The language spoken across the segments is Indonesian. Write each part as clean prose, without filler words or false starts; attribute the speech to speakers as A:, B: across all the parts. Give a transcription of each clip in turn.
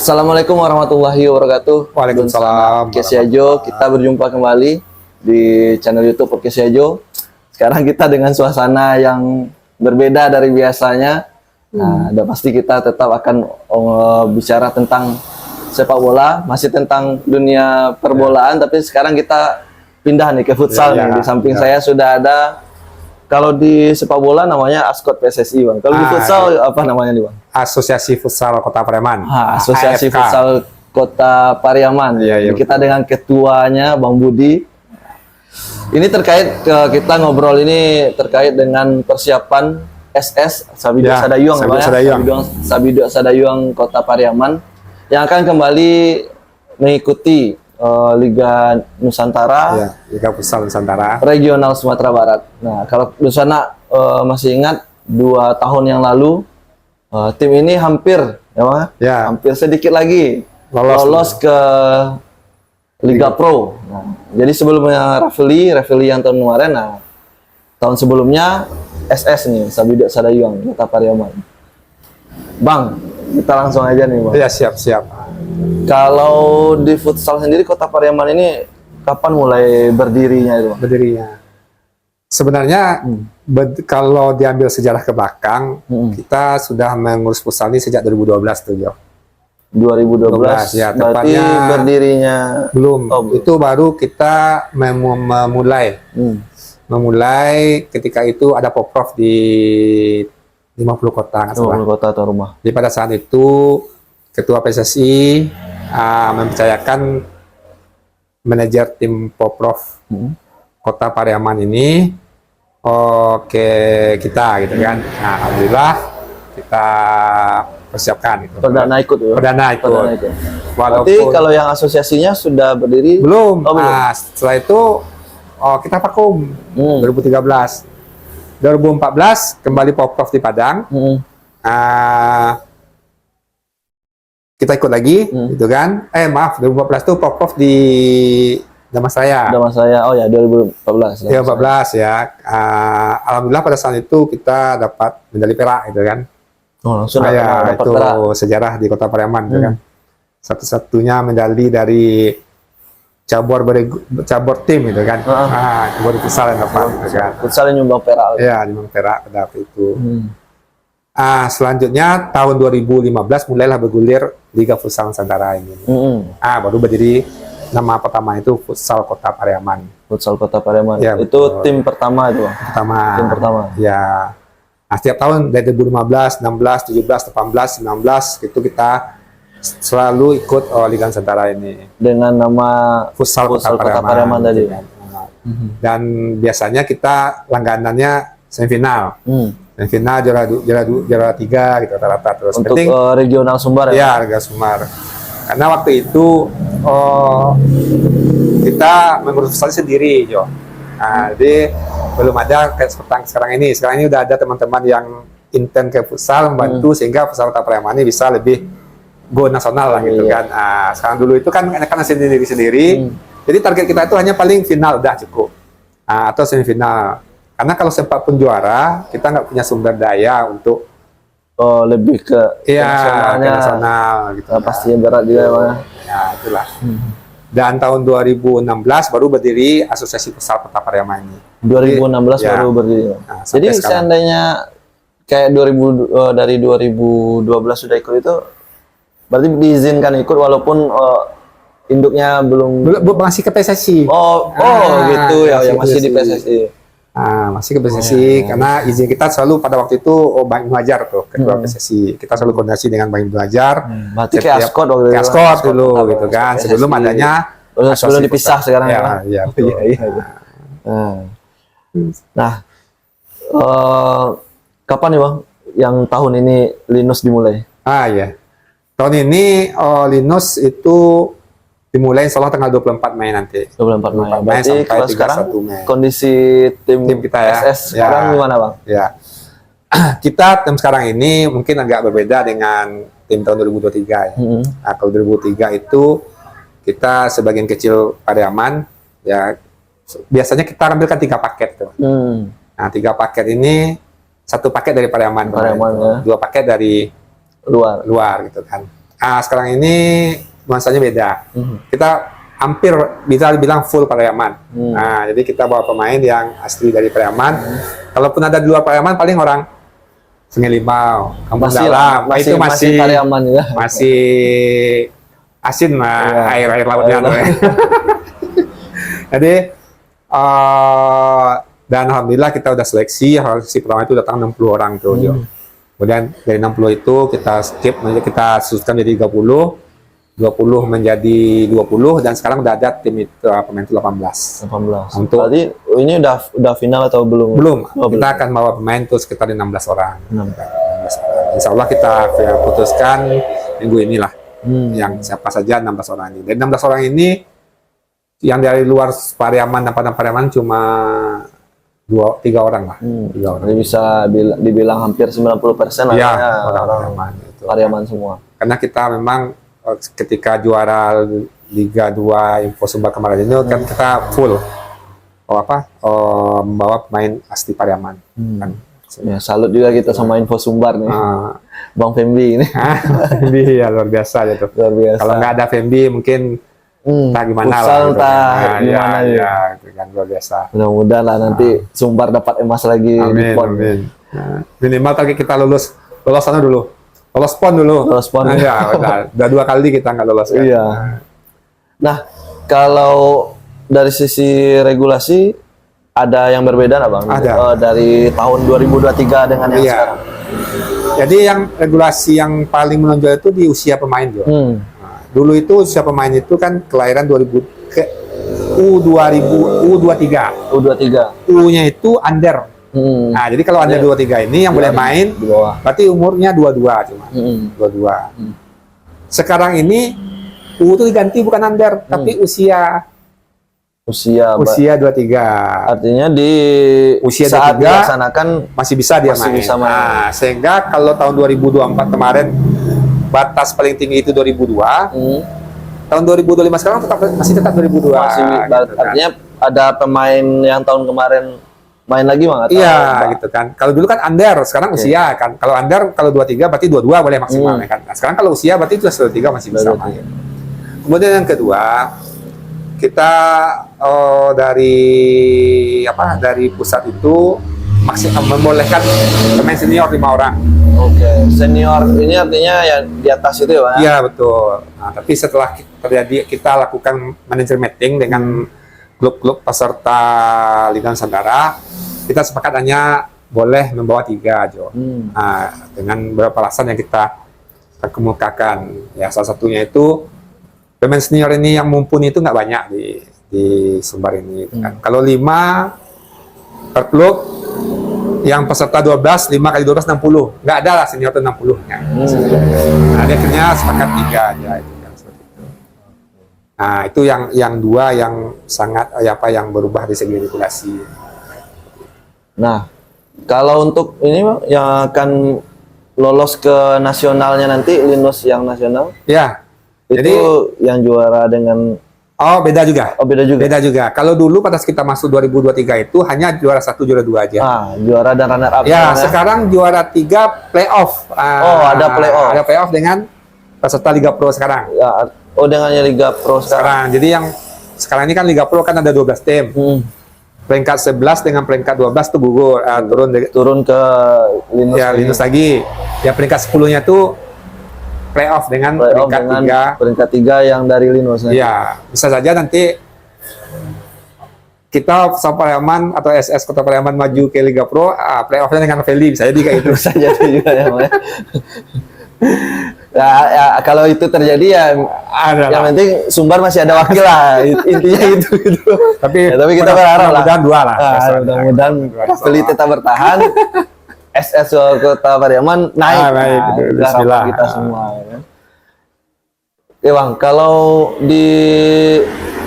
A: Assalamualaikum warahmatullahi wabarakatuh.
B: Waalaikumsalam.
A: Kesiajo, kita berjumpa kembali di channel YouTube Kesiajo. Sekarang kita dengan suasana yang berbeda dari biasanya. Nah, udah pasti kita tetap akan bicara tentang sepak bola, masih tentang dunia perbolaan, tapi sekarang kita pindah nih ke futsal nih. Di samping saya sudah ada, kalau di sepak bola namanya Askot PSSI, Bang. Kalau di futsal apa namanya nih, Bang?
B: Asosiasi Futsal Kota Pariaman.
A: Asosiasi
B: AFK.
A: Futsal Kota Pariaman.
B: Iya.
A: Kita dengan ketuanya Bang Budi. Ini terkait kita ngobrol ini terkait dengan persiapan SS Sabido Sadayuang, Sabido Sadayuang Kota Pariaman yang akan kembali mengikuti Liga Nusantara,
B: Liga Futsal Nusantara
A: Regional Sumatera Barat. Nah, kalau di sana masih ingat 2 tahun yang lalu tim ini hampir hampir sedikit lagi lolos ke Liga Pro. Nah, jadi sebelumnya Rafeli yang tahun kemarin, tahun sebelumnya SS nih, Sabido Sadayuang Kota Pariaman. Bang, kita langsung aja nih, Bang.
B: Ya, siap.
A: Kalau di futsal sendiri Kota Pariaman ini kapan mulai berdirinya itu, Bang?
B: Berdirinya. Sebenarnya kalau diambil sejarah ke belakang, kita sudah mengurus futsal ini sejak 2012 tuh, Jo.
A: 2012
B: ya,
A: berarti berdirinya
B: belum. Itu baru kita memulai. Memulai ketika itu ada Poprov di 50 kota,
A: 50 kota atau rumah.
B: Jadi pada saat itu Ketua PSSI mempercayakan manajer tim Poprov Kota Pariaman ini ke kita gitu kan. Nah, alhamdulillah kita persiapkan gitu.
A: Perdana ikut ya?
B: Perdana ikut.
A: Berarti kalau yang asosiasinya sudah berdiri?
B: Belum.
A: Belum.
B: Nah, setelah itu kita vakum 2013. 2014 kembali Poprov di Padang. Kita ikut lagi gitu kan. Maaf, 2014 itu Poprov di Damastraya.
A: Oh ya, 2014.
B: 2014 ya. Alhamdulillah pada saat itu kita dapat medali perak gitu kan.
A: Langsung
B: dapat itu
A: perak.
B: Sejarah di Kota Pariaman gitu kan. Satu-satunya medali dari cabur tim gitu kan. Cabur futsal yang dapat gitu kan.
A: Futsal yang nyumbang perak.
B: Iya, nyumbang perak pada waktu itu. Selanjutnya tahun 2015 mulailah bergulir Liga Futsal Nusantara ini. Baru berdiri, nama pertama itu Futsal Kota Pariaman.
A: Futsal Kota Pariaman.
B: Ya,
A: itu betul. Tim pertama itu, Bang. Tim pertama.
B: Ya. Nah, setiap tahun dari 2015, 16, 17, 18, 19 itu kita selalu ikut Liga Nusantara ini
A: dengan nama
B: Futsal Kota Pariaman tadi. Dan biasanya kita langganannya semifinal. Semifinal juara 3 gitu rata-rata terus.
A: Untuk regional Sumbar
B: ya? Ya, regional Sumbar. Karena waktu itu kita mengurus futsal sendiri, Jo. Nah, jadi belum ada kayak sekarang ini. Sekarang ini udah ada teman-teman yang intent ke futsal membantu sehingga futsal Kota Pariaman ini bisa lebih go nasional lah gitu kan. Sekarang dulu itu kan karena sendiri-sendiri. Jadi target kita itu hanya paling final udah cukup. Atau semifinal. Karena kalau sempat pun juara, kita nggak punya sumber daya untuk
A: lebih ke
B: nasional gitu.
A: Pastinya berat juga
B: ya itulah. Dan tahun 2016 baru berdiri Asosiasi Futsal Kota Pariaman ini.
A: 2016 baru berdiri. Jadi seandainya kayak dari 2012 sudah ikut itu, berarti diizinkan ikut walaupun induknya belum
B: masih ke PSSI.
A: Gitu ya, yang masih di PSSI.
B: Masih ke PSSI karena izin kita selalu pada waktu itu Bang Muhajar tuh ketua PSSI. Kita selalu koordinasi dengan Bang Muhajar.
A: Berarti kayak Askot waktu itu.
B: Askot dulu gitu kan. Sebelum adanya
A: sebelum dipisah sekarang ya.
B: Iya.
A: Nah, kapan nih, Bang, yang tahun ini Linus dimulai?
B: Ya. Tahun ini Linus itu dimulai insya Allah tanggal 24 Mei nanti.
A: 24 Mei. Berarti
B: sampai
A: kalau sekarang
B: Mei.
A: Kondisi tim
B: kita ya.
A: SS sekarang gimana, Bang?
B: Ya. Kita tim sekarang ini mungkin agak berbeda dengan tim tahun 2023 ya. Nah, kalau 2003 itu kita sebagian kecil Pariaman ya biasanya kita ambilkan 3 paket tuh. Nah, 3 paket ini 1 paket dari Pariaman ya. 2 paket dari luar gitu kan. Sekarang ini nuansanya beda. Kita hampir bisa dibilang full Pariaman. Jadi kita bawa pemain yang asli dari Pariaman. Kalaupun ada di luar Pariaman, paling orang Sungai Limau, Kampung Dalam, itu masih
A: Pariaman ya.
B: masih asin lah air lautnya. Jadi dan alhamdulillah kita udah seleksi pertama itu datang 60 orang tuh. Kemudian dari 60 itu kita skip, kita susutkan jadi 30 menjadi 20, dan sekarang udah ada tim itu pemain itu 18. Untuk
A: Berarti ini udah final atau belum?
B: belum,
A: Oh,
B: kita akan bawa pemain tuh sekitar 16 orang. 16 orang. Insya Allah kita putuskan minggu inilah yang siapa saja 16 orang ini. Dari 16 orang ini yang dari luar Pariaman dan Padang Pariaman cuma 3 orang lah. 3 orang.
A: Jadi bisa dibilang hampir 90% lah
B: Ya,
A: ya,
B: orang
A: Pariaman semua.
B: Karena kita memang ketika juara Liga 2 Info Sumbar kemarin ini kan kita full membawa pemain asli Pariaman. Kan.
A: Ya, salut juga kita sama Info Sumbar nih. Bang Fembi ini.
B: Iya, luar biasa gitu.
A: Luar biasa.
B: Kalau nggak ada Fembi mungkin tak gimana lah.
A: Futsal
B: Gitu.
A: tak gimana
B: ya, itu kan luar biasa.
A: Mudah-mudahan lah nanti Sumbar dapat emas lagi di
B: Amin,
A: PON.
B: amin. Minimal tadi kita lolos sana dulu. Lolos PON dulu.
A: Lolos PON.
B: Ya, udah 2 kali kita nggak lolos kan.
A: Iya. Nah, kalau dari sisi regulasi ada yang berbeda nggak Bang?
B: Ada.
A: Dari tahun 2023 dengan yang
B: Iya.
A: sekarang.
B: Jadi yang regulasi yang paling menonjol itu di usia pemain Jo. Dulu itu usia pemain itu kan kelahiran 2000 ke U23. U-nya itu under. Nah, jadi kalau under 23 ini yang boleh main
A: di bawah.
B: berarti umurnya 22 cuma. 22. Sekarang ini U itu diganti bukan under tapi usia 23.
A: Artinya di
B: Usia
A: saat
B: 23
A: dilaksanakan
B: masih bisa dia
A: masih
B: main.
A: bisa main.
B: Nah, sehingga kalau tahun 2024 kemarin batas paling tinggi itu 2002. Tahun 2025 sekarang masih tetap 2002.
A: masih
B: gitu kan.
A: artinya ada pemain yang tahun kemarin main lagi Bang? Atau
B: Iya, gitu kan. Kalau dulu kan under, sekarang usia kan. Kalau under, kalau 23 berarti 22 boleh maksimal ya kan. Nah, sekarang kalau usia berarti itu 23 masih bisa main. Kemudian yang kedua, kita dari pusat itu maksimal membolehkan pemain senior 5 orang.
A: Oke, senior ini artinya yang di atas itu ya Bang?
B: Iya, betul. Nah, tapi setelah terjadi kita lakukan manajer meeting dengan klub-klub peserta Liga Nusantara, kita sepakat hanya boleh membawa 3 Jo. Nah, dengan beberapa alasan yang kita kemukakan. Ya, salah satunya itu pemain senior ini yang mumpuni itu nggak banyak di Sumbar ini. Kan. Kalau 5 per klub, yang peserta 12, 5 kali 12, 60. Nggak ada lah senior itu 60. Ya. Nah, dia akhirnya sepakat 3 aja. Itu kan, seperti itu. Nah, itu yang 2 yang sangat yang berubah dari segi regulasi.
A: Nah, kalau untuk ini Bang, yang akan lolos ke nasionalnya nanti, Linus yang nasional,
B: Ya,
A: itu
B: jadi
A: yang juara dengan
B: beda juga.
A: Oh, beda juga.
B: Beda juga. Kalau dulu pada kita masuk 2023 itu hanya juara 1, juara 2 aja.
A: Juara dan runner up.
B: Ya, sekarang juara 3 playoff.
A: Ada playoff.
B: Ada playoff dengan peserta Liga Pro sekarang.
A: Ya, dengan Liga Pro sekarang.
B: Jadi yang sekarang ini kan Liga Pro kan ada 12 tim. Peringkat 11 dengan peringkat 12 itu gugur,
A: turun ke Linus.
B: Ya, Linus lagi. Ya, peringkat 10-nya itu playoff dengan peringkat 3.
A: Peringkat 3 yang dari Linus.
B: Ya, bisa saja nanti kita Kota Pariaman atau SS Kota Pariaman maju ke Liga Pro, playoff-nya dengan Feli, bisa jadi kayak itu.
A: Bisa jadi juga ya, Bang. Ya, kalau itu terjadi ya, yang penting Sumbar masih ada wakil lah, intinya itu gitu.
B: Tapi
A: kita berharap lah.
B: Mudah-mudahan 2 lah.
A: Mudah-mudahan Feli tetap bertahan. SS Kota Pariaman naik.
B: Baik, bismillah.
A: Kita semua. Ya. Oke Bang, kalau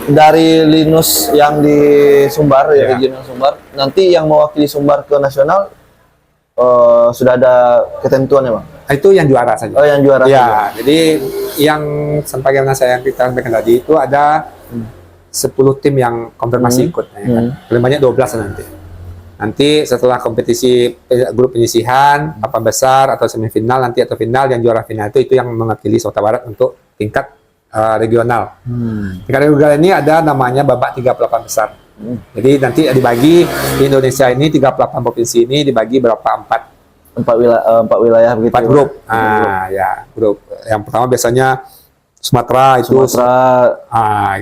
A: dari Linus yang di Sumbar, ya regional Sumbar, nanti yang mewakili Sumbar ke nasional sudah ada ketentuan ya Bang?
B: Itu yang juara saja.
A: Oh, yang juara
B: ya, saja. Jadi yang sebagaimana saya kita sampaikan tadi itu ada 10 tim yang konfirmasi ikut. Ya, kan? Paling banyak 12 nanti. Nanti setelah kompetisi grup penyisihan, papan besar atau semifinal nanti atau final, yang juara final itu yang mewakili Sumatera Barat untuk tingkat regional. Tingkat regional ini ada namanya babak 38 besar. Jadi nanti dibagi di Indonesia ini 38 provinsi ini dibagi berapa?
A: Empat wilayah begitu.
B: 4 grup. Ya, grup. Yang pertama biasanya Sumatera itu.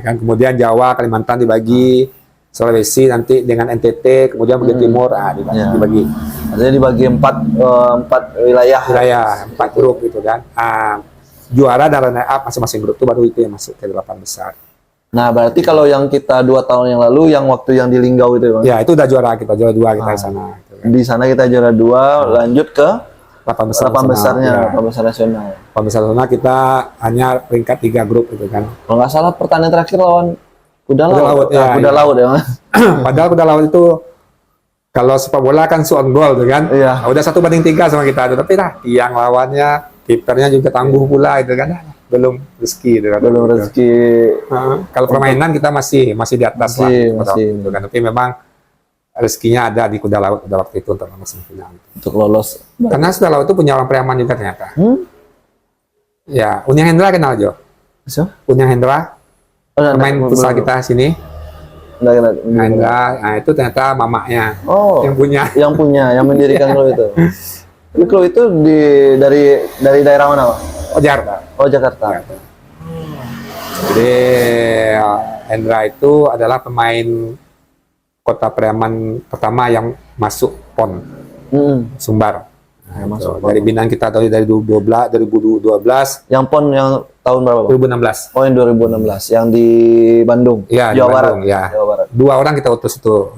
B: Kan kemudian Jawa, Kalimantan dibagi, Sulawesi nanti dengan NTT, kemudian bagian timur dibagi.
A: Artinya dibagi empat wilayah.
B: 4 grup gitu kan. Juara dan runner up masing-masing grup itu baru itu yang masuk ke 8 besar.
A: Nah, berarti kalau yang kita 2 tahun yang lalu, yang waktu yang di Linggau itu, Bang?
B: Ya, itu udah juara 2 kita di sana. Gitu kan.
A: Di sana kita juara 2, lanjut ke
B: 8 besar.
A: 8 besarnya,
B: Ya.
A: 8 besar nasional.
B: 8 besar nasional kita hanya peringkat 3 grup gitu kan.
A: Kalau nggak salah pertandingan terakhir lawan Kuda Laut. Kuda
B: ya.
A: Laut ya, Mas.
B: Padahal Kuda Laut itu kalau sepak bola kan on goal tuh kan.
A: Iya.
B: Udah 1-3 sama kita, tapi yang lawannya kipernya juga tangguh pula itu kan. Belum rezeki itu kan.
A: Belum rezeki.
B: Kalau permainan kita masih di atas
A: masih.
B: gitu kan. Tapi memang rezekinya ada di Kuda Laut pada waktu itu untuk masuk final.
A: Untuk lolos.
B: Karena Kuda Laut itu punya orang Priaman juga ternyata. Ya, Unyang Hendra kenal Jo.
A: So?
B: Unyang Hendra, pemain futsal kita sini. Hendra, nah itu ternyata mamanya yang punya.
A: Yang mendirikan klub itu. Klub itu dari daerah mana, Pak?
B: Jakarta.
A: Jakarta.
B: Jadi Hendra itu adalah pemain Kota Priaman pertama yang masuk PON Sumbar.
A: Masuk
B: dari binaan kita dari 2012.
A: Yang PON yang tahun berapa, Pak?
B: 2016.
A: Yang 2016, yang di Bandung.
B: Ya,
A: Jawa
B: di
A: Barat.
B: Bandung, ya.
A: Jawa Barat.
B: 2 orang kita utus itu.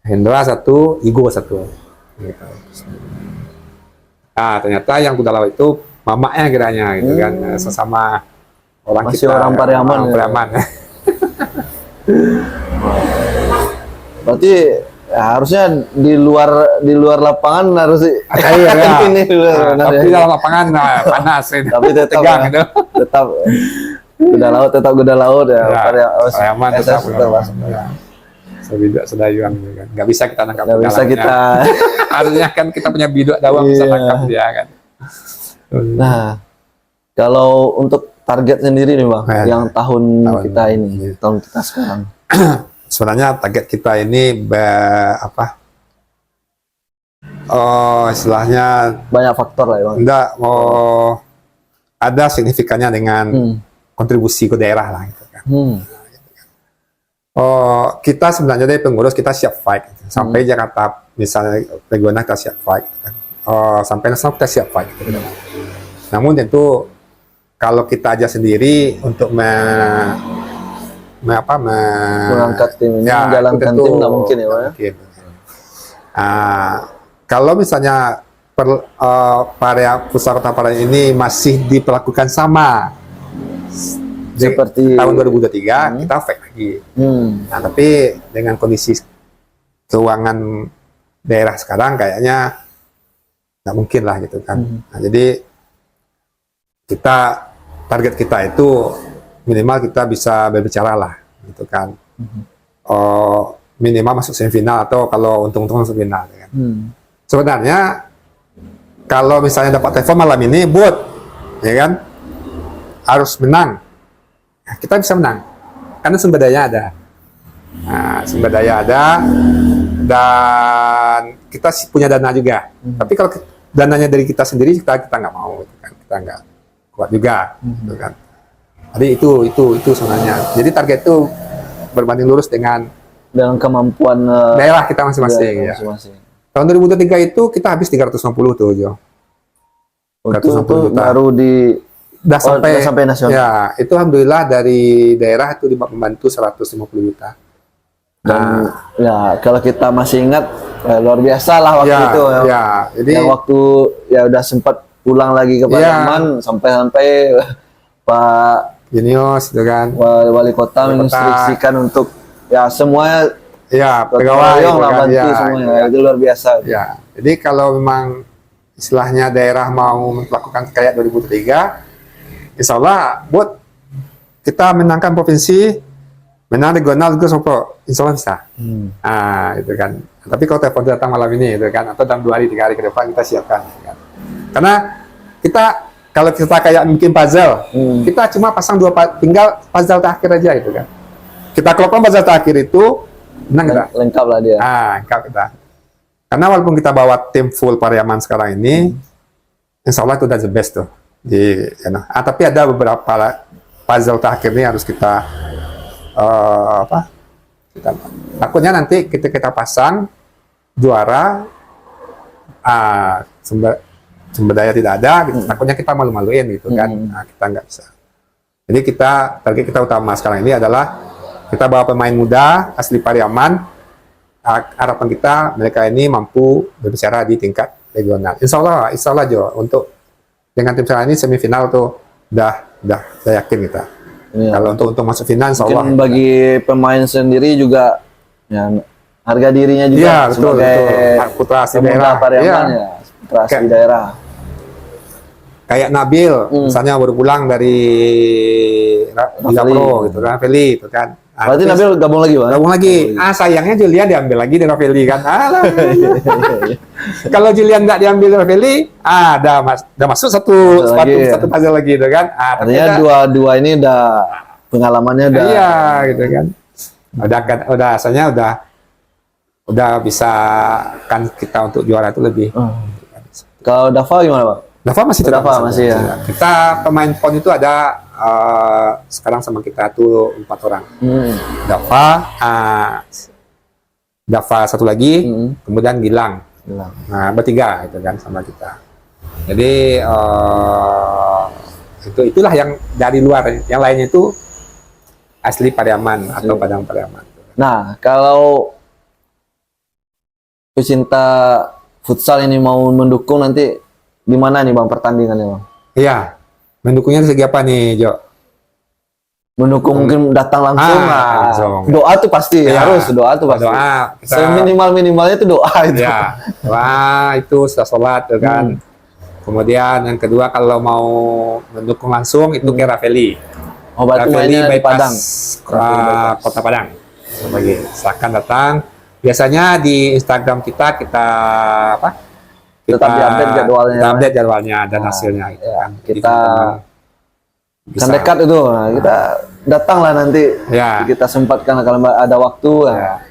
B: Hendra 1, Igo 1. Gitu. Nah, ternyata yang Kuda Laut itu mamanya kiranya gitu kan. Sesama orang
A: Masih
B: kita.
A: orang Pariaman.
B: Orang Pariaman.
A: Berarti ya, harusnya di luar lapangan harus
B: Iya, ya.
A: ini
B: Tapi dalam lapangan panas
A: tapi tetap
B: tegang
A: ya,
B: gitu.
A: tetap tetap Kuda Laut ya.
B: Pariaman tetap
A: masuk.
B: ya. Sebiduk sedayuan gitu kan. Nggak bisa kita nangkap.
A: Nggak bisa kita.
B: Harusnya kan kita punya biduk dawang bisa
A: Iya.
B: tangkap dia kan.
A: Nah, kalau untuk target sendiri nih, Bang, yang tahun kita ini, tahun kita sekarang.
B: Sebenarnya target kita ini istilahnya
A: Banyak faktor lah ya, Bang.
B: enggak ada signifikannya dengan kontribusi ke daerah lah gitu kan. Kita sebenarnya dari pengurus kita siap fight gitu. Sampai Jakarta misalnya regional kita siap fight gitu kan. Sampai nasional kita siap fight gitu kan. Namun tentu kalau kita aja sendiri untuk
A: mengangkat tim ini,
B: ya,
A: menjalankan tim nggak mungkin ya, Pak.
B: Mungkin. Kalau misalnya pusat kota Pariaman ini masih diperlakukan sama
A: Seperti
B: tahun 2023, kita fight lagi. Nah, tapi dengan kondisi keuangan daerah sekarang kayaknya nggak mungkin lah gitu kan. Nah, jadi target kita itu minimal kita bisa berbicara lah gitu kan. Minimal masuk semifinal atau kalau untung-untung masuk final ya kan. Sebenarnya kalau misalnya dapat telepon malam ini ya kan harus menang, kita bisa menang karena sumber daya ada. Nah, sumber daya ada dan kita punya dana juga. Tapi kalau dananya dari kita sendiri kita nggak mau gitu kan. Kita nggak kuat juga gitu kan. Jadi itu sebenarnya. Jadi target itu berbanding lurus dengan
A: kemampuan
B: daerah kita masing-masing. Ya. Tahun 2023 itu kita habis 350 tuh, Jo.
A: Itu baru
B: udah
A: sampai nasional.
B: Ya, itu alhamdulillah dari daerah itu membantu 150 juta.
A: Dan ya kalau kita masih ingat luar biasa lah waktu itu.
B: Ya, jadi
A: yang waktu ya udah sempat pulang lagi ke Pariaman sampai Pak
B: Jenius itu kan.
A: Wali kota menginstruksikan untuk ya semuanya
B: pegawai
A: lah
B: kan,
A: bantu semuanya. Itu luar biasa.
B: Ya, jadi kalau memang istilahnya daerah mau melakukan kayak 2003, insya Allah buat kita menangkan provinsi menang regional itu Sopro, insya Allah bisa.
A: Hmm.
B: Itu kan. Tapi kalau telepon datang malam ini, itu kan, atau dalam 2 hari, 3 hari ke depan kita siapkan. Gitu kan. Karena kita kalau kita kayak bikin puzzle, kita cuma pasang tinggal puzzle terakhir aja gitu kan. Kita kelompok puzzle terakhir itu, menang kita.
A: Lengkap lah dia.
B: Lengkap kita. Karena walaupun kita bawa tim full Pariaman sekarang ini, insya Allah itu udah the best tuh. Tapi ada beberapa puzzle terakhir ini harus kita takutnya nanti kita pasang juara sumber daya tidak ada gitu. Takutnya kita malu-maluin gitu kan. Kita nggak bisa, jadi target kita utama sekarang ini adalah kita bawa pemain muda asli Pariaman. Harapan kita mereka ini mampu berbicara di tingkat regional, insya Allah Jo, untuk dengan tim sekarang ini semifinal tuh udah yakin kita.
A: Iya.
B: Kalau untuk masuk final, insya Allah.
A: Mungkin bagi pemain sendiri juga, ya, harga dirinya juga
B: Iya, betul,
A: sebagai
B: betul. Putra asli
A: pemuda
B: daerah.
A: Pariaman,
B: Iya.
A: ya, putra asli daerah.
B: Kayak Nabil, misalnya baru pulang dari Pro gitu kan, Feli itu kan.
A: Berarti Nabil gabung lagi, Bang?
B: Gabung lagi. Sayangnya Julian diambil lagi dari Feli kan. Kalau Julian nggak diambil dari Feli, udah masuk satu puzzle lagi gitu kan.
A: Artinya dua ini udah pengalamannya udah.
B: Iya, gitu kan. Udah asalnya udah bisa kan kita untuk juara itu lebih.
A: Kalau Dava gimana, Pak?
B: Dava masih tetap
A: masih ya.
B: Kita pemain PON itu ada sekarang sama kita tuh 4 orang. Dava satu lagi, kemudian Gilang. Nah, bertiga itu kan sama kita. Jadi itulah yang dari luar. Yang lainnya itu asli Pariaman atau Padang Pariaman.
A: Nah, kalau pecinta futsal ini mau mendukung nanti di mana nih, Bang, pertandingannya, Bang?
B: Iya. Mendukungnya dari segi apa nih, Jo?
A: Mendukung mungkin datang langsung lah.
B: langsung.
A: Doa tuh pasti harus, doa tuh pasti.
B: Doa.
A: Seminimal-minimalnya itu doa itu.
B: Ya, doa itu sudah sholat tuh kan. Kemudian yang kedua kalau mau mendukung langsung itu ke Rafeli.
A: Oh, berarti mainnya di Padang.
B: Kota Padang. Silakan datang. Biasanya di Instagram kita
A: Tetap di-update jadwalnya.
B: Kita update jadwalnya dan hasilnya gitu
A: ya,
B: kan.
A: kita
B: bisa.
A: kan dekat itu. Nah, kita datanglah nanti.
B: Ya.
A: Kita sempatkan kalau ada waktu
B: Ya.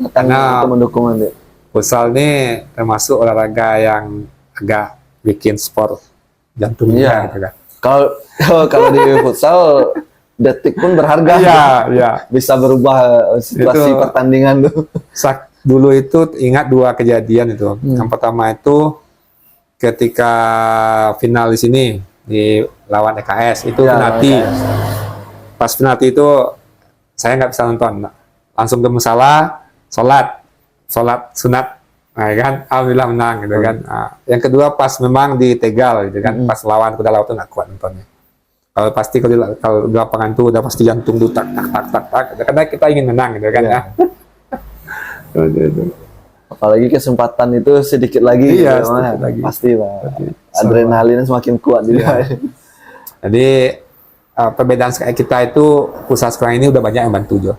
A: datang untuk mendukung nanti.
B: Futsal ini termasuk olahraga yang agak bikin sport jantungnya gitu kan.
A: Kalau di futsal detik pun berharga.
B: Iya.
A: Bisa berubah situasi
B: Itu.
A: pertandingan tuh.
B: Dulu itu ingat 2 kejadian itu. Yang pertama itu ketika final di sini di lawan EKS itu penalti. Pas penalti itu saya nggak bisa nonton, langsung ke musala, sholat sunat, nah, kan alhamdulillah menang gitu kan. Yang kedua pas memang di Tegal gitu kan, pas lawan Kuda Laut tuh nggak kuat nontonnya. Kalau pasti kalau di lapangan tuh udah pasti jantung tuh tak. Karena kita ingin menang gitu kan. Ya.
A: Apalagi kesempatan itu sedikit lagi.
B: Iya,
A: gitu,
B: sedikit lagi.
A: Pasti lah. Adrenalinnya semakin kuat juga.
B: Jadi perbedaan kita itu pusat sekarang ini udah banyak yang bantu Jo.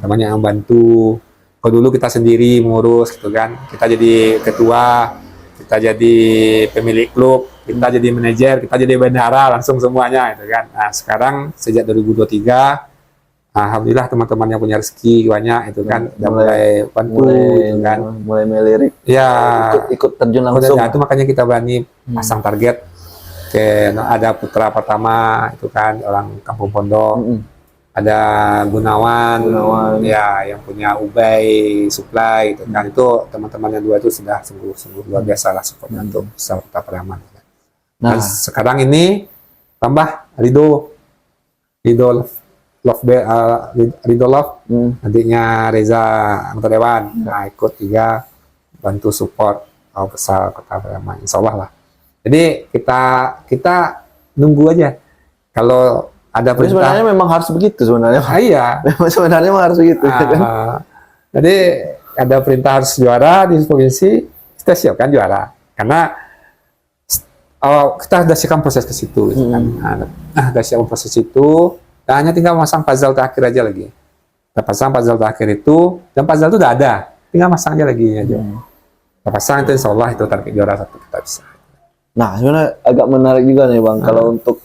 B: Banyak yang bantu. Kalau dulu kita sendiri mengurus gitu kan. Kita jadi ketua, kita jadi pemilik klub, kita jadi manajer, kita jadi bendahara langsung semuanya gitu kan. Nah, sekarang sejak 2023 alhamdulillah teman-teman yang punya rezeki banyak itu kan udah mulai bantu gitu kan.
A: Mulai melirik.
B: Ya,
A: ikut terjun langsung.
B: Itu makanya kita berani pasang target. Ada putra pertama itu kan orang Kampung Pondok. Ada Gunawan, ya yang punya Ubay Supply itu kan. Itu teman-teman yang 2 itu sudah sungguh luar biasa lah supportnya untuk Kota Pariaman. Dan sekarang ini tambah Rido Love, nantinya Reza anggota Dewan, ikut juga bantu support besar Kota Pariaman, insya Allah lah. Jadi kita nunggu aja kalau ada perintah.
A: Sebenarnya memang harus begitu sebenarnya.
B: Iya.
A: Sebenarnya memang harus begitu.
B: Jadi ada perintah harus juara di provinsi, kita siapkan juara karena kita sudah siapkan proses ke situ, gitu kan. Sudah siapkan proses itu. Dan hanya tinggal masang puzzle terakhir aja lagi. Kita pasang puzzle terakhir itu, dan puzzle itu udah ada, tinggal masang aja lagi aja. Kita pasang itu insya Allah itu target juara 1 kita bisa.
A: Nah, sebenarnya agak menarik juga nih Bang, kalau untuk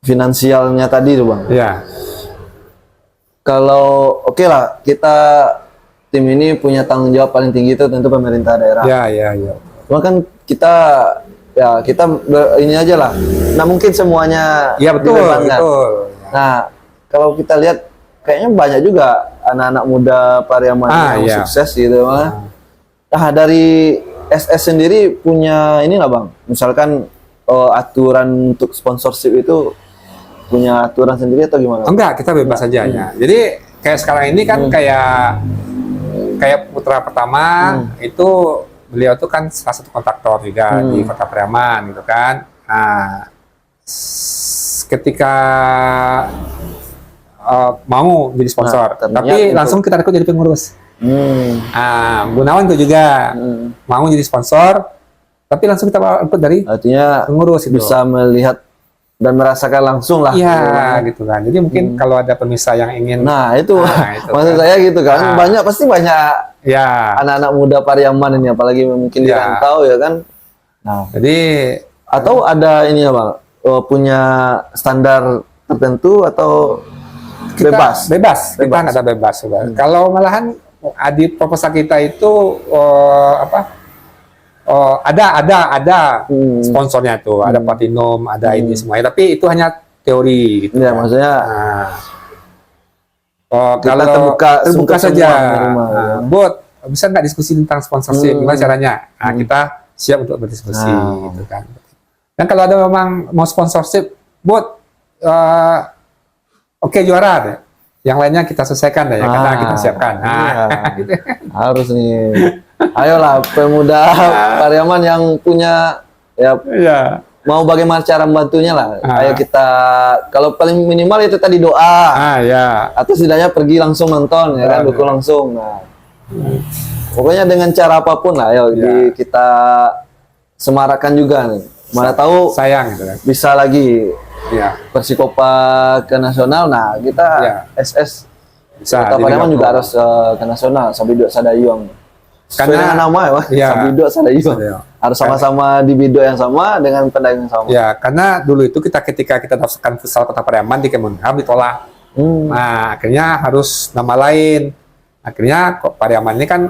A: finansialnya tadi tuh Bang.
B: Iya.
A: Kalau oke lah, kita tim ini punya tanggung jawab paling tinggi itu tentu pemerintah daerah.
B: Iya.
A: Cuma kan kita ini aja lah. Nah, mungkin semuanya
B: Iya betul,
A: dibebankan.
B: betul.
A: Nah, kalau kita lihat kayaknya banyak juga anak-anak muda Pariaman yang
B: iya.
A: sukses gitu Bang. Nah, dari SS sendiri punya ini nggak Bang? Misalkan aturan untuk sponsorship itu punya aturan sendiri atau gimana?
B: Enggak, kita bebas saja ya. Jadi kayak sekarang ini kan kayak putra pertama itu beliau tuh kan salah satu kontraktor juga di Kota Pariaman gitu kan. Nah, ketika mau jadi sponsor, tapi langsung kita rekrut jadi pengurus. Gunawan tuh juga mau jadi sponsor, tapi langsung kita rekrut dari
A: Artinya
B: pengurus itu.
A: bisa melihat dan merasakan langsung lah.
B: Iya, gitu kan. Jadi mungkin kalau ada pemirsa yang ingin,
A: Nah, itu
B: itu
A: maksud
B: kan.
A: saya gitu kan. Pasti banyak
B: Ya,
A: anak-anak muda Pariaman ini, apalagi mungkin di
B: Ya.
A: rantau ya kan. Nah,
B: jadi
A: atau ada ini ya Bang, punya standar tertentu atau bebas?
B: bebas. Kita nggak ada bebas. Kalau malahan di proposal kita itu ada sponsornya tuh, ada platinum, ada ini semuanya. Tapi itu hanya teori gitu.
A: Ya,
B: kan.
A: maksudnya kita
B: Kalau terbuka
A: semua
B: saja,
A: menerima, ya.
B: Bot, bisa nggak diskusi tentang sponsorship? Gimana caranya? Nah, kita siap untuk berdiskusi, gitu kan. Dan kalau ada memang mau sponsorship, Bot, oke, juara deh. Yang lainnya kita selesaikan deh, ya, karena kita siapkan.
A: Iya. Harus nih. Ayolah pemuda Pariaman yang punya
B: Iya.
A: mau bagaimana cara membantunya lah. Ayo kita, kalau paling minimal itu tadi doa.
B: Ya.
A: Atau setidaknya pergi langsung nonton ya kan, dukung langsung. Nah, pokoknya dengan cara apapun lah, ayo kita semarakan juga nih. Mana tahu
B: Sayang gitu kan.
A: bisa lagi
B: Iya.
A: Persikopa ke nasional. Nah, kita SS
B: Bisa.
A: Kota
B: di
A: Pariaman
B: Liga
A: juga
B: Pro.
A: harus ke nasional. Sabidok Sadayuang. Sesuai
B: Karena-
A: dengan nama ya, Pak.
B: Iya.
A: Sabidok Sadayuang.
B: Sadayuang.
A: Harus sama-sama di bidok yang sama dengan pedagang yang sama.
B: Ya, karena dulu itu ketika kita daftarkan futsal Kota Pariaman di Kemenham ditolak. Nah, akhirnya harus nama lain. Akhirnya kok Pariaman ini kan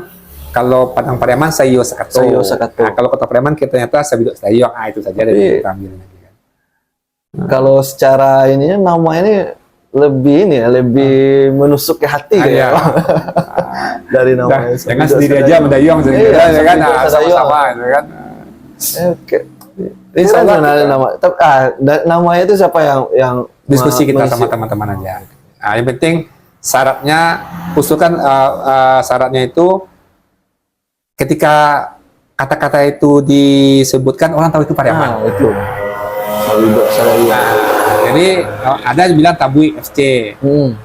B: kalau Padang Pariaman Sayo Sakato.
A: Sayo Sakato.
B: Nah, kalau Kota Pariaman kita ternyata Sabidok Sadayuang. Itu saja dari kita ambil lagi kan.
A: Kalau secara ininya nama ini lebih ini ya, lebih menusuk ke hati
B: Iya.
A: ya. Dari nama
B: Jangan sendiri aja mendayung sendiri
A: Iya,
B: ya kan.
A: Sabidok
B: Nah,
A: Sadayuang.
B: sama-sama gitu kan.
A: Oke.
B: Insya Allah
A: Keren
B: kita-
A: nama. Tapi namanya itu siapa yang
B: Diskusi kita
A: mengisi?
B: sama teman-teman aja. Nah, yang penting syaratnya usulkan syaratnya itu ketika kata-kata itu disebutkan orang tahu itu Pariaman.
A: Nah, itu. Sabidok Sadayuang.
B: Nah, jadi ada yang bilang Tabui FC.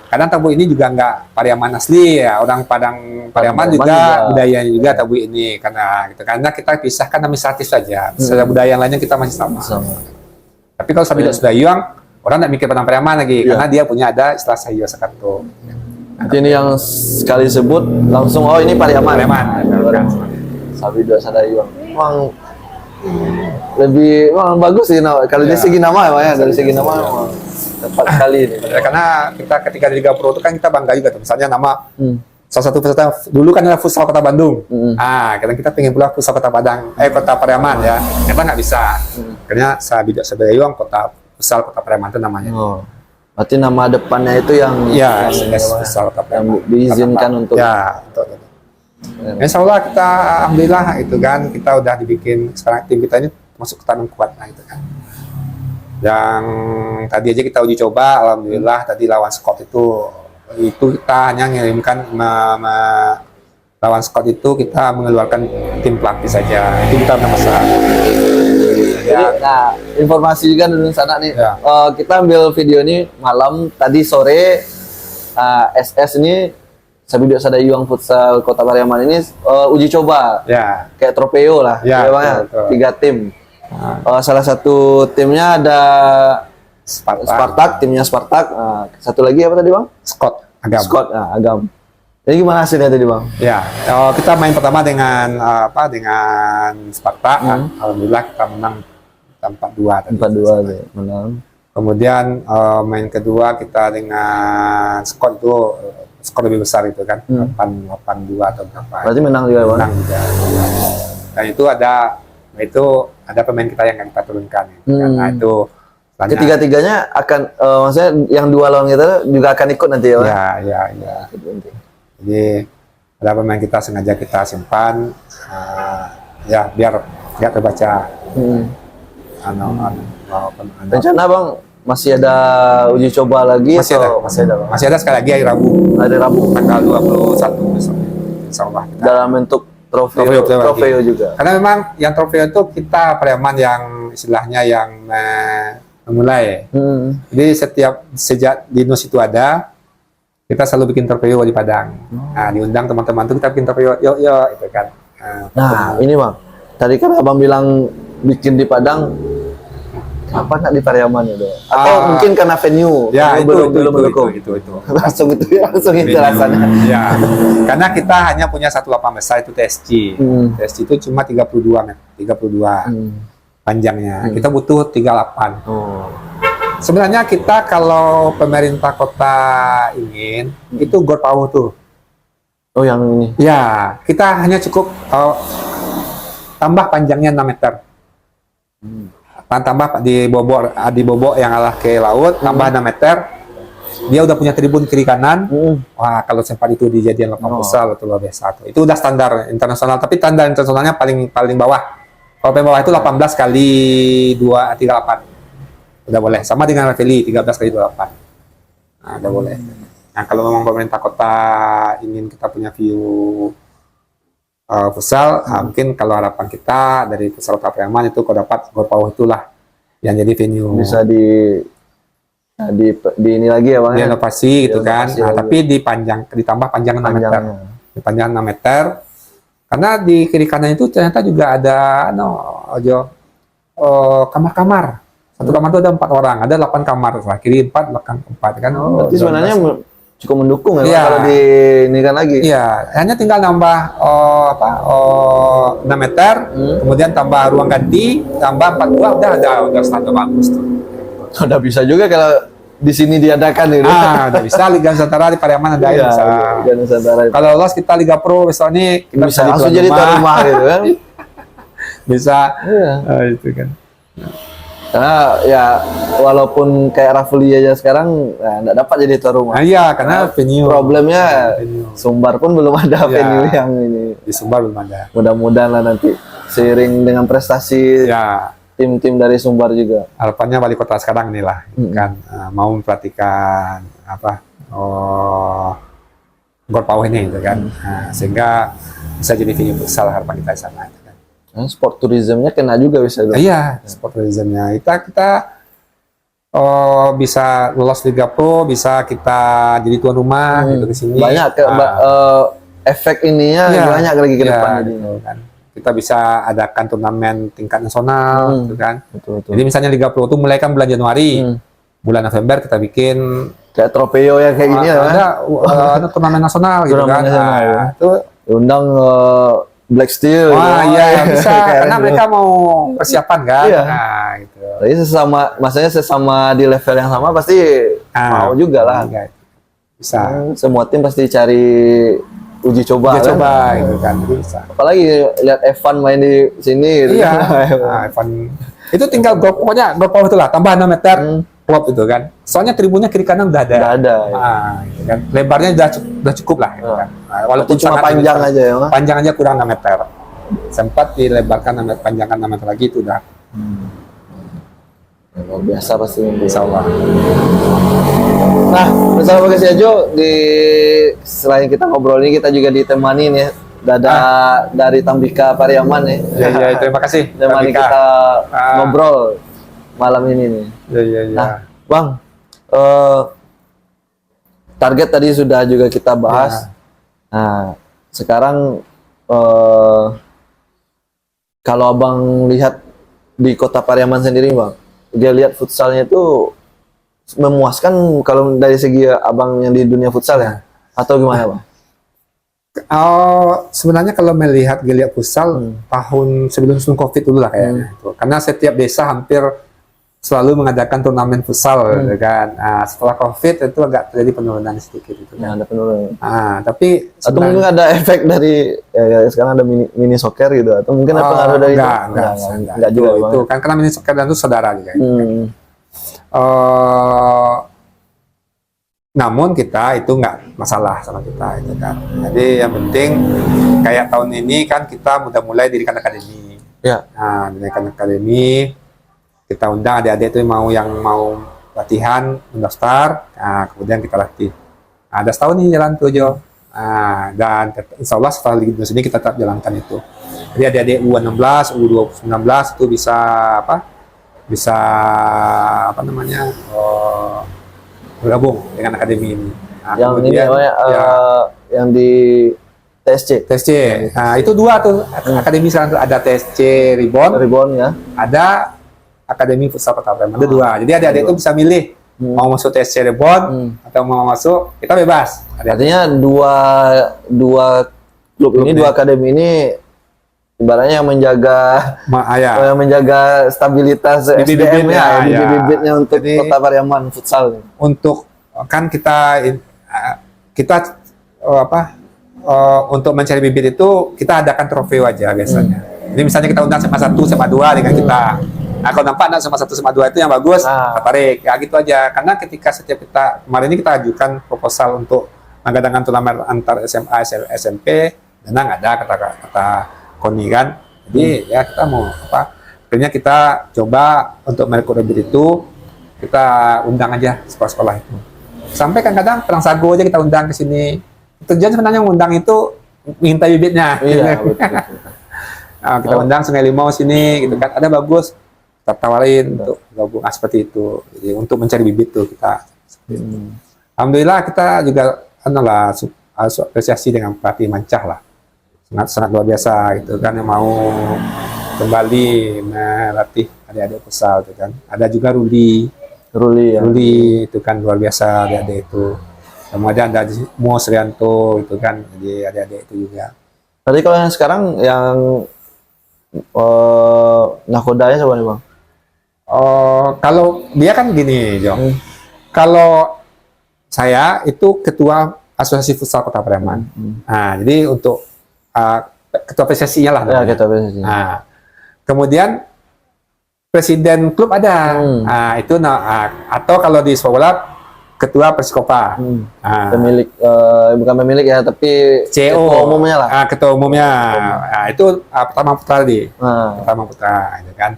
B: Kadang Tabui ini juga nggak Pariaman asli ya, orang Padang Pariaman juga budayanya juga Tabui ini karena kita pisahkan administratif saja. Secara budaya yang lainnya kita masih sama. Tapi kalau Sabidok Sadayuang orang nggak mikir Padang Pariaman lagi karena dia punya ada istilah Sayo Sakato.
A: Ini yang sekali sebut langsung ini Pariaman. Sabidok Sadayuang. Emang lebih bagus sih kalau dari segi nama ya, dari segi nama emang tepat sekali ini.
B: Ya, karena kita ketika di Liga Pro itu kan kita bangga juga tuh. Misalnya nama salah satu peserta dulu kan adalah Futsal Kota Bandung. Kadang kita pengen pula Futsal Kota Kota Pariaman ya. Kita nggak bisa. Akhirnya Sabidok Sadayuang Futsal Kota Pariaman itu namanya.
A: Oh. Berarti nama depannya itu yang
B: Ya, Futsal Kota Pariaman.
A: diizinkan untuk
B: untuk. Insya Allah kita alhamdulillah itu kan kita udah dibikin sekarang tim kita ini masuk ke tanam kuat lah itu kan. Yang tadi aja kita uji coba, alhamdulillah tadi lawan Scott itu kita hanya mengirimkan lawan Scott itu kita mengeluarkan tim pelatih saja, itu kita ada masalah.
A: Jadi, nah, informasi juga dari sana nih.
B: Ya.
A: Kita ambil video ini malam, tadi sore SS ini Sabidok Sadayuang Futsal Kota Pariaman ini uji coba.
B: Ya.
A: Kayak tropeo lah.
B: Ya,
A: Bang,
B: betul.
A: 3 tim. Salah satu timnya ada Spartak, timnya Spartak. Nah, satu lagi apa tadi bang?
B: Scott Agam.
A: Scott, Agam. Jadi gimana hasilnya tadi bang?
B: Ya, kita main pertama dengan dengan Sparta. Alhamdulillah kita menang 4-2 tadi.
A: 4-2 deh, menang.
B: Kemudian main kedua kita dengan Scott itu skor lebih besar itu kan, 8-2 atau berapa.
A: Berarti menang juga bang?
B: Menang juga. Dan itu ada pemain kita yang kita turunkan. Nah itu
A: ketiga-tiganya akan, maksudnya yang dua lawan kita juga akan ikut nanti ya bang?
B: Ya. Jadi ada pemain kita sengaja kita simpan, ya biar nggak terbaca.
A: Rencana bang masih ada uji coba lagi?
B: Masih ada. Masih ada sekali lagi hari Rabu.
A: Hari Rabu
B: Tanggal 21 besok. Insya Allah.
A: Dalam bentuk trofeo juga.
B: Karena memang yang trofeo itu kita Pariaman yang istilahnya yang memulai. Jadi sejak Dinos itu ada, kita selalu bikin trofeo di Padang. Nah, diundang teman-teman tuh kita bikin trofeo, yuk itu kan.
A: Nah, ini bang, tadi kan abang bilang bikin di Padang, kenapa nggak di Pariaman itu? Atau mungkin karena venue?
B: Ya,
A: belum mendukung.
B: Itu.
A: langsung itu rasanya.
B: Ya, karena kita hanya punya satu lapangan besar itu TSG. TSG itu cuma 32 panjangnya. Kita butuh 38. Sebenarnya kita kalau pemerintah kota ingin itu Gor Pauh tuh.
A: Oh yang ini?
B: Ya, kita hanya cukup tambah panjangnya 6 meter. Tambah di bobok yang arah ke laut, tambah 6 meter. Dia udah punya tribun kiri kanan. Wah, kalau sempat itu dijadikan lapangan futsal itu luar biasa tuh. Itu udah standar internasional, tapi standar internasionalnya paling bawah. Kalau paling bawah itu 18 kali 38. Udah boleh, sama dengan Ravelli 13 kali 28. Nah, udah boleh. Nah, kalau memang pemerintah kota ingin kita punya view futsal, mungkin kalau harapan kita dari futsal Kota Pariaman itu kalau dapat Gor Pauh itulah yang jadi venue.
A: Bisa di ini lagi ya bang?
B: Diinovasi gitu kan. Nah, tapi ditambah panjang 6 meter. Panjang 6 meter. Karena di kiri kanan itu ternyata juga ada kamar-kamar. Satu kamar itu ada 4 orang, ada 8 kamar, kiri 4, belakang 4 kan.
A: Berarti sebenarnya cukup mendukung ya, kalau di ini kan lagi.
B: Iya, hanya tinggal nambah 6 meter, kemudian tambah ruang ganti, tambah 42, udah standar bagus tuh.
A: Udah bisa juga kalau di sini diadakan itu.
B: Udah bisa Liga Nusantara di Pariaman ada
A: Liga Nusantara.
B: Kalau lolos kita Liga Pro besok ini kita
A: bisa langsung jadi tuan rumah gitu kan.
B: Bisa. Itu kan.
A: Karena ya walaupun kayak Ravelli aja sekarang nggak dapat jadi tuan rumah.
B: Iya, karena venue.
A: Problemnya Sumbar pun belum ada venue yang ini.
B: Di Sumbar belum ada.
A: Mudah-mudahan lah nanti seiring dengan prestasi tim-tim dari Sumbar juga.
B: Harapannya wali kota sekarang inilah kan mau memperhatikan Gor Pauh ini gitu kan. Sehingga bisa jadi venue futsal, harapan kita di sana.
A: Sport tourismnya kena juga bisa.
B: Iya, sport tourismnya kita bisa lolos Liga Pro, bisa kita jadi tuan rumah gitu di sini.
A: Banyak efek ininya banyak lagi ke depan
B: gitu kan. Kita bisa adakan turnamen tingkat nasional gitu kan.
A: Betul.
B: Jadi misalnya Liga Pro itu mulai kan bulan Januari. Bulan November kita bikin
A: kayak trofeo yang kayak gini
B: ada turnamen nasional gitu kan.
A: Itu undang Black Steel.
B: Bisa karena mereka mau persiapan kan. Gitu.
A: Jadi sesama di level yang sama pasti mau juga lah.
B: Bisa.
A: Semua tim pasti cari uji coba
B: gitu kan. Bisa.
A: Apalagi lihat Evan main di sini gitu.
B: Evan itu tinggal pokoknya Gor Pauh itulah tambah 6 meter plot itu kan. Soalnya tribunnya kiri kanan udah ada. Gitu kan. Lebarnya udah cukup lah gitu kan.
A: Walaupun cuma panjang aja ya.
B: Panjang aja kurang 6 meter. Sempat dilebarkan panjangkan 6 meter lagi itu udah.
A: Luar biasa pasti
B: Insya Allah.
A: Nah, bersama Bagasi Ajo selain kita ngobrol ini kita juga ditemani nih dari Tambika Pariaman nih.
B: Iya, terima kasih.
A: Temani kita ngobrol malam ini nih.
B: Iya.
A: Nah, Bang, target tadi sudah juga kita bahas. Nah, sekarang kalau Abang lihat di Kota Pariaman sendiri, Bang, dia lihat futsalnya itu memuaskan kalau dari segi abang yang di dunia futsal ya? Atau gimana bang?
B: Sebenarnya kalau melihat geliat futsal tahun sebelum COVID dulu lah kayaknya. Itu. Karena setiap desa hampir selalu mengadakan turnamen futsal, gitu kan. Setelah COVID itu agak terjadi penurunan sedikit itu
A: Ya,
B: kan.
A: ada penurunan.
B: Tapi
A: Atau mungkin ada efek dari sekarang ada mini soccer gitu, atau mungkin ada pengaruh dari
B: enggak
A: juga
B: itu,
A: bang.
B: itu kan karena mini soccer dan itu saudara juga. Namun kita itu nggak masalah sama kita itu kan. Jadi yang penting kayak tahun ini kan kita udah mulai dirikan akademi.
A: Ya.
B: Nah, dirikan akademi, kita undang adik-adik itu yang mau latihan, mendaftar, kemudian kita latih. Ada setahun ini jalan tuh Jo. Dan insya Allah setelah Liga Indonesia ini kita tetap jalankan itu. Jadi adik-adik U16, U19 itu bisa bergabung dengan akademi ini.
A: Yang ini namanya yang di TSC.
B: TSC. Nah, itu dua tuh akademi sekarang tuh ada TSC Ribon
A: ya.
B: ada Akademi Futsal Kota Palembang. Ada dua. Jadi adik-adik itu bisa milih mau masuk TSC Ribon atau mau masuk, kita bebas.
A: Artinya dua klub ini, dua akademi ini ibaratnya yang menjaga stabilitas SDM-nya, bibit-bibitnya untuk Kota Pariaman futsal.
B: Untuk kan kita untuk mencari bibit itu kita adakan trofeo aja biasanya. Jadi misalnya kita undang SMA 1, SMA 2 dengan kita. Nah, kalau nampak SMA 1, SMA 2 itu yang bagus, kita tarik. Ya gitu aja. Karena ketika setiap kemarin ini kita ajukan proposal untuk mengadakan turnamen antar SMA, SMP, memang ada kata Koni kan. Jadi ya kita mau akhirnya kita coba untuk merekrut bibit itu, kita undang aja sekolah-sekolah itu. Sampai kadang-kadang Perang Sago aja kita undang ke sini. Tujuan sebenarnya undang itu minta bibitnya.
A: Iya, betul.
B: Nah, kita undang Sungai Limau sini gitu kan. Ada bagus, kita tawarin untuk gabung seperti itu. Jadi untuk mencari bibit tuh kita. Alhamdulillah kita juga apresiasi dengan pelatih Mancah lah. Sangat luar biasa gitu kan, yang mau kembali melatih adik-adik futsal gitu kan. Ada juga Ruli itu kan luar biasa adik-adik itu. Kemudian ada Mo Srianto itu kan, jadi adik-adik itu juga.
A: Tadi kalau yang sekarang yang nakodanya siapa nih bang?
B: Kalau dia kan gini Jo. Kalau saya itu ketua Asosiasi Futsal Kota Pariaman. Nah, jadi untuk ketua PSSI-nya lah.
A: Ya, ketua PSSI.
B: Nah, kemudian presiden klub ada. Nah, itu atau kalau di sepak bola ketua Persikopa.
A: Pemilik bukan pemilik ya, tapi
B: CEO
A: ketua umumnya lah.
B: Ketua umumnya. Nah, itu pertama putra tadi. Pertama putra gitu kan.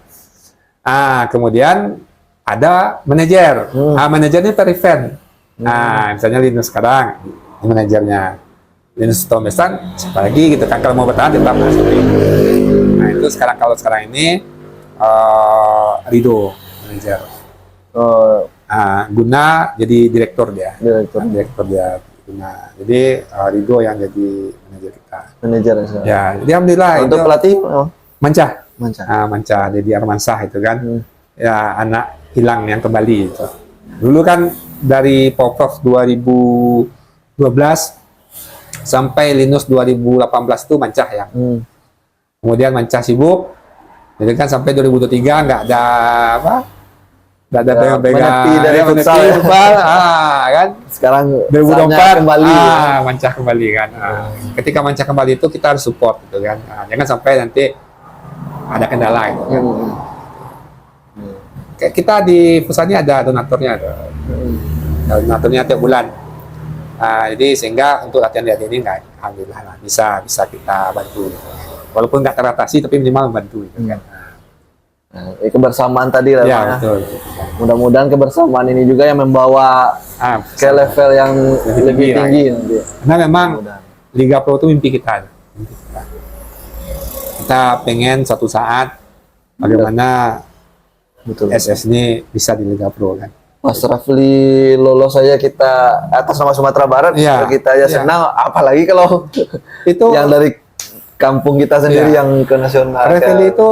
B: Kemudian ada manajer. Manajernya per event. Nah, misalnya Linus sekarang ini manajernya. Linus Tomesan lagi gitu kan, kalau mau bertahan tetap masukin. Nah itu sekarang ini Rido manajer. Guna jadi direktur dia. Direktur dia Guna. Jadi Rido yang jadi manajer kita.
A: Manajer
B: ya. Jadi alhamdulillah.
A: Untuk pelatih
B: Mancah.
A: Mancah
B: Jadi Armansah itu kan. Ya anak hilang yang kembali itu. Dulu kan dari Poprov 2012 sampai Linus 2018 itu Mancah ya. Kemudian Mancah sibuk, jadi kan sampai 2023 nggak ada pegang-pegang
A: dari futsal
B: kan.
A: Sekarang
B: 2024
A: kembali
B: Mancah kembali kan. Ketika Mancah kembali itu kita harus support gitu kan. Jangan sampai nanti ada kendala gitu kan. Kayak kita di pusatnya ada donaturnya, tiap bulan. Jadi sehingga untuk latihan ini nggak, alhamdulillah lah, bisa kita bantu gitu. Walaupun nggak teratasi tapi minimal membantu gitu kan.
A: Kebersamaan tadi lah
B: ya, betul.
A: Mudah-mudahan kebersamaan ini juga yang membawa ke level yang lebih tinggi nanti.
B: Karena memang Liga Pro itu mimpi kita. Kita pengen suatu saat bagaimana SS ini bisa di Liga Pro kan.
A: Mas Rafli lolos saja kita atas nama Sumatera Barat, kita aja senang, apalagi kalau
B: itu
A: yang dari kampung kita sendiri yang ke nasional.
B: Rafli itu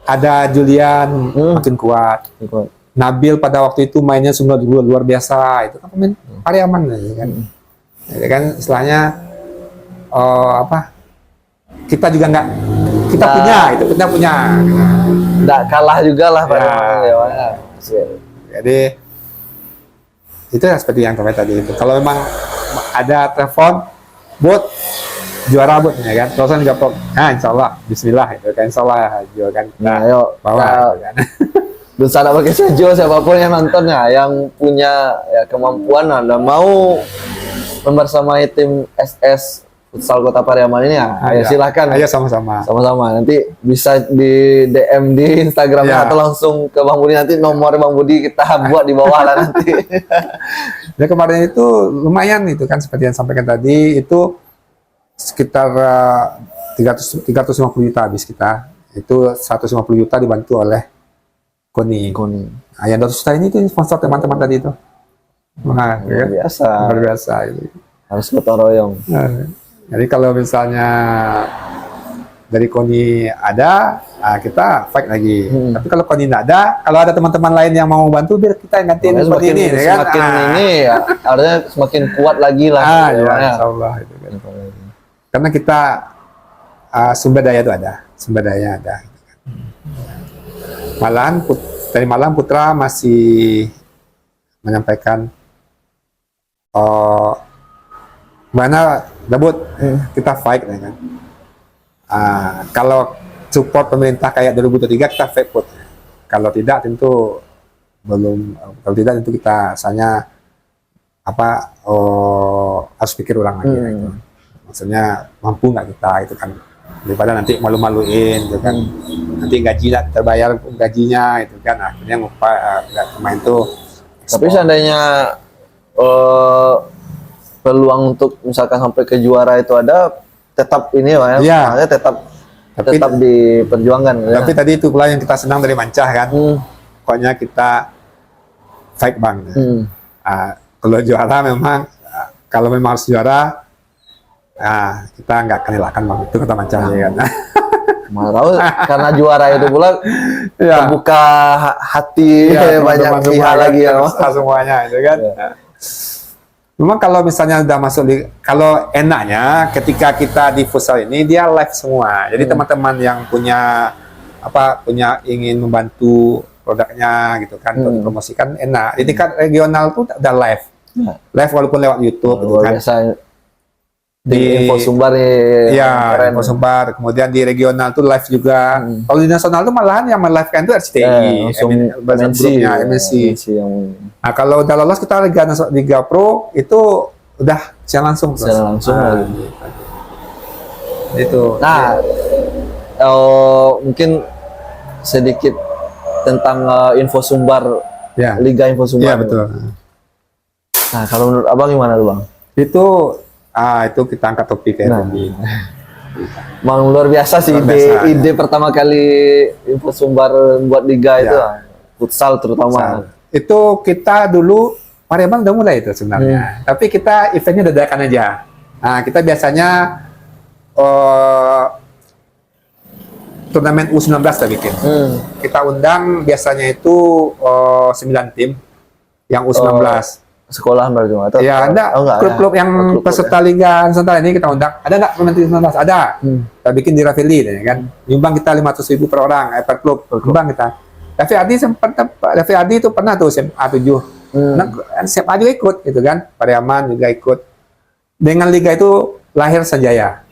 B: ada Julian makin kuat, Nabil pada waktu itu mainnya sungguh luar biasa. Itu kan pemain Pariaman ya kan. Ya kan istilahnya apa? Kita juga nggak kita punya itu kita punya.
A: Nggak kalah juga lah pada
B: Ya.
A: mana.
B: Jadi itu ya seperti yang kemarin tadi itu. Kalau memang ada telepon, buat juara buat ya kan. Terus juga insya Allah, Bismillah itu kan insya Allah juga kan.
A: Nah, ayo
B: bawa gitu kan.
A: bersama pakai Sejo, siapapun yang nontonnya, yang punya ya, kemampuan dan mau membersamai tim SS Futsal Kota Pariaman ini ya, ayo
B: Ya.
A: silakan.
B: Ayo sama-sama.
A: Sama-sama. Nanti bisa di DM di Instagramnya
B: Ya.
A: atau langsung ke Bang Budi, nanti nomor Bang Budi kita buat di bawah lah nanti.
B: Ya kemarin itu lumayan itu kan seperti yang sampaikan tadi itu sekitar 350 juta habis kita. Itu 150 juta dibantu oleh Koni. Nah, yang 200 juta ini tuh sponsor teman-teman tadi itu. Nah,
A: Luar biasa.
B: luar biasa itu.
A: Harus gotong royong.
B: Nah, jadi kalau misalnya dari Koni ada, kita fight lagi. Tapi kalau Koni nggak ada, kalau ada teman-teman lain yang mau bantu, biar kita yang gantiin
A: Makanya
B: seperti ini, ya kan?
A: semakin ini ya, artinya semakin kuat lagi lah.
B: Ya, insya Allah itu kan. Karena kita sumber daya itu ada, sumber daya ada. Malahan tadi malam Putra masih menyampaikan, mana debut kita fight, ya kan? Kalau support pemerintah kayak 2023 kita fight put. Kalau tidak tentu belum. Kalau tidak tentu kita misalnya harus pikir ulang lagi. Gitu. Maksudnya mampu nggak kita itu kan, daripada nanti malu-maluin gitu kan, nanti gaji nggak terbayar gajinya itu kan, akhirnya pemain itu.
A: Tapi seandainya peluang untuk misalkan sampai ke juara itu ada, tetap ini Pak ya,
B: Iya.
A: makanya tetap
B: Tapi-
A: diperjuangkan.
B: Tapi tadi itu pula yang kita senang dari Mancah kan, pokoknya kita fight bang. Kalau juara memang, kalau memang harus juara, kita nggak akan elakkan bang, itu kata Mancah ya kan.
A: Malah tahu karena juara itu pula
B: Ya.
A: terbuka hati
B: Iya,
A: banyak
B: teman-teman
A: pihak
B: semua
A: lagi ya.
B: kan, semuanya itu kan. Memang kalau misalnya udah masuk kalau enaknya ketika kita di futsal ini dia live semua. Jadi teman-teman yang punya ingin membantu produknya gitu kan untuk dipromosikan enak. Jadi kan regional tuh udah live.
A: Ya.
B: Live walaupun lewat YouTube gitu
A: Luar
B: kan.
A: biasa.
B: Di
A: Info Sumbar
B: ya, Info Sumbar. Kemudian di regional tuh live juga. Kalau di nasional tuh malahan yang melive-kan itu RCTI,
A: langsung
B: grupnya MNC.
A: yang
B: Nah, kalau udah lolos kita Liga Pro itu udah siaran langsung.
A: secara langsung lagi.
B: Itu.
A: Nah, mungkin sedikit tentang info Sumbar,
B: Ya.
A: Liga Info Sumbar.
B: Iya, betul.
A: Nah, kalau menurut Abang gimana tuh Bang?
B: Itu kita angkat topik ya
A: Nah.
B: tadi.
A: Bang, luar biasa sih
B: Luar biasa,
A: ide pertama kali Info Sumbar buat liga itu,
B: Ya.
A: futsal terutama.
B: Itu kita dulu Pariaman udah mulai itu sebenarnya. Tapi kita eventnya dadakan aja. Nah, kita biasanya turnamen U19 kita bikin. Kita undang biasanya itu 9 tim yang U19.
A: Sekolahan berarti atau?
B: Ya, ada klub-klub yang
A: klub-klub
B: peserta Liga Nusantara ini kita undang. Ada nggak pemain tim 19? Ada. Kita bikin di Rafili, ya kan. Nyumbang kita 500.000 per orang, per klub. Nyumbang kita. Raffi Adi itu pernah tuh SMA 7. Nah, SMA juga ikut, gitu kan. Pariaman juga ikut. Dengan Liga itu lahir Sanjaya.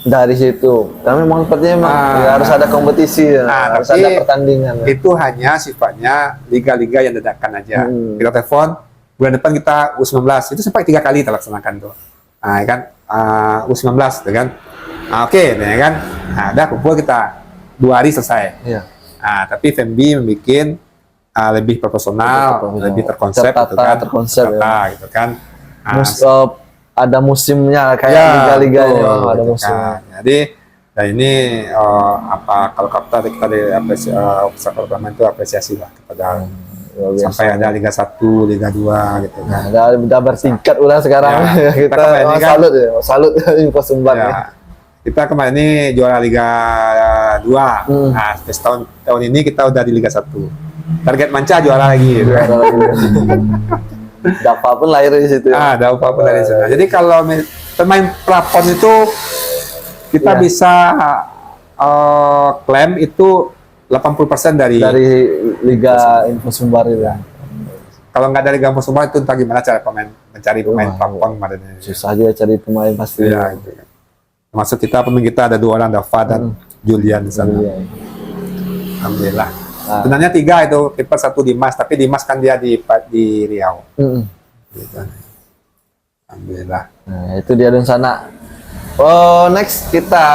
A: Dari situ. Tapi memang sepertinya ya harus ada kompetisi, harus
B: tapi
A: ada pertandingan.
B: Itu hanya sifatnya liga-liga yang dadakan aja. Kita telepon, bulan depan kita U19. Itu sampai 3 kali kita laksanakan tuh. Nah, ya kan, U19, ya kan. Oke, ya kan. Nah, udah kumpul kita 2 hari selesai.
A: Iya.
B: Nah, tapi FMB membuat lebih proporsional, lebih terkonsep,
A: Tertata,
B: gitu kan.
A: terkonsep,
B: Tertata, gitu kan.
A: Ada musimnya kayak
B: Ya,
A: liga-liga
B: betul,
A: ya, ada
B: gitu
A: musim.
B: kan. Jadi, nah ini kalau kita itu apresiasi lah kepada
A: Luar biasa.
B: sampai ada Liga 1, Liga 2 gitu kan.
A: Udah bertingkat udah sekarang.
B: Ya,
A: kita
B: kemarin ini kan-
A: salut ya, salut Info Sumbar ya.
B: Ya, kita kemarin ini juara Liga 2. Nah, tahun ini kita udah di Liga 1. target manca juara lagi gitu kan.
A: Juara lagi. Dapa pun lahir di situ.
B: Ada apa-apa dari sana. Jadi kalau pemain plafon itu kita
A: Iya.
B: bisa klaim itu 80% dari
A: Liga Info Sumbar itu.
B: kalau nggak dari Gampang Sumbar itu entah gimana cara mencari pemain
A: Wah,
B: plafon kemarin.
A: Susah aja cari pemain pasti.
B: Iya, gitu kan. Termasuk pemain kita ada 2 orang, Dava dan Julian di sana.
A: Iya.
B: Alhamdulillah.
A: Nah.
B: Sebenarnya 3 itu, kiper 1 Dimas, tapi Dimas kan dia di Riau. Gitu. Alhamdulillah.
A: Nah, itu dia dan sana. Oh, next kita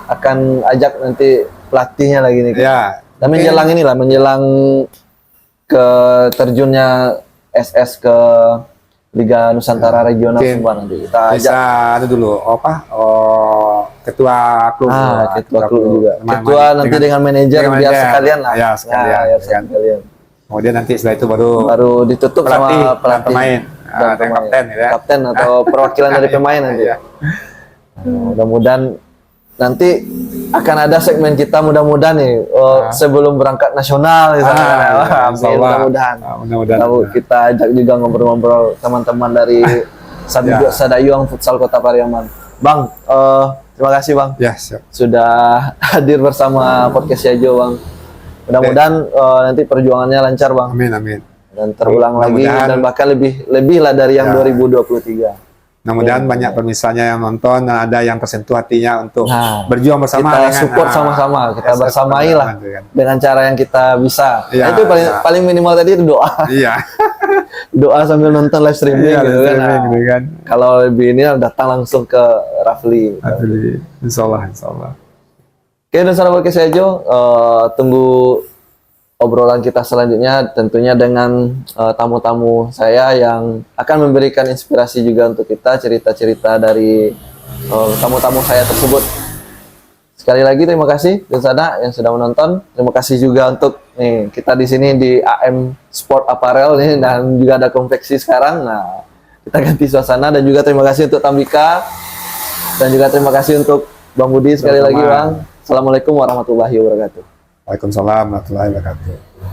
A: akan ajak nanti pelatihnya lagi nih.
B: Ya.
A: Dan menjelang inilah, menjelang ke terjunnya SS ke Liga Nusantara Regional
B: Mungkin
A: Sumbar nanti. Kita ajak.
B: Bisa ada dulu ketua klub.
A: Ketua klub juga.
B: Teman-teman.
A: Ketua nanti dengan manajer
B: dengan
A: biar
B: manajer.
A: sekalian lah.
B: Ya, sekalian.
A: Ya,
B: Ya, kan.
A: sekalian.
B: Kemudian nanti setelah itu
A: Baru ditutup
B: pelatih
A: sama
B: dan
A: pelatih
B: pemain.
A: dan
B: Dan kapten, gitu ya.
A: Kapten atau perwakilan dari pemain nanti.
B: Iya.
A: Nah, mudah-mudahan nanti akan ada segmen kita mudah-mudahan nih sebelum berangkat nasional misalnya. Wah,
B: insya Allah.
A: mudah-mudahan.
B: Mudah-mudahan.
A: Lalu kita ajak juga ngobrol-ngobrol teman-teman dari Sadayuang Futsal Kota Pariaman. Bang, terima kasih Bang
B: Ya, siap.
A: sudah hadir bersama podcast Yajo Bang. Mudah-mudahan nanti perjuangannya lancar Bang
B: Amin, amin.
A: dan terulang lagi
B: Mudah-mudahan.
A: dan bahkan lebih lah dari yang 2023.
B: Mudah-mudahan banyak pemirsanya yang nonton dan ada yang tersentuh hatinya untuk
A: Nah,
B: berjuang bersama
A: kita
B: dengan,
A: support sama-sama, kita
B: support
A: bersamai lah
B: gitu kan.
A: dengan cara yang kita bisa.
B: Iya,
A: Nah, itu paling
B: iya.
A: paling minimal tadi itu doa.
B: Iya.
A: Doa sambil nonton live streaming
B: Iya,
A: gitu kan.
B: streaming
A: Nah,
B: gitu kan.
A: kalau lebih ini datang langsung ke Rafli.
B: Insya Allah, insya Allah.
A: Oke, dan sahabat podcast Yajo, tunggu obrolan kita selanjutnya tentunya dengan tamu-tamu saya yang akan memberikan inspirasi juga untuk kita, cerita-cerita dari tamu-tamu saya tersebut. Sekali lagi terima kasih Densada yang sudah menonton. Terima kasih juga untuk nih kita di sini di AM Sport Apparel nih dan juga ada konveksi sekarang. Nah, kita ganti suasana dan juga terima kasih untuk Tambika dan juga terima kasih untuk Bang Budi sekali lagi
B: Sama-sama.
A: Bang. Assalamualaikum warahmatullahi wabarakatuh.
B: Waalaikumsalam warahmatullahi wabarakatuh.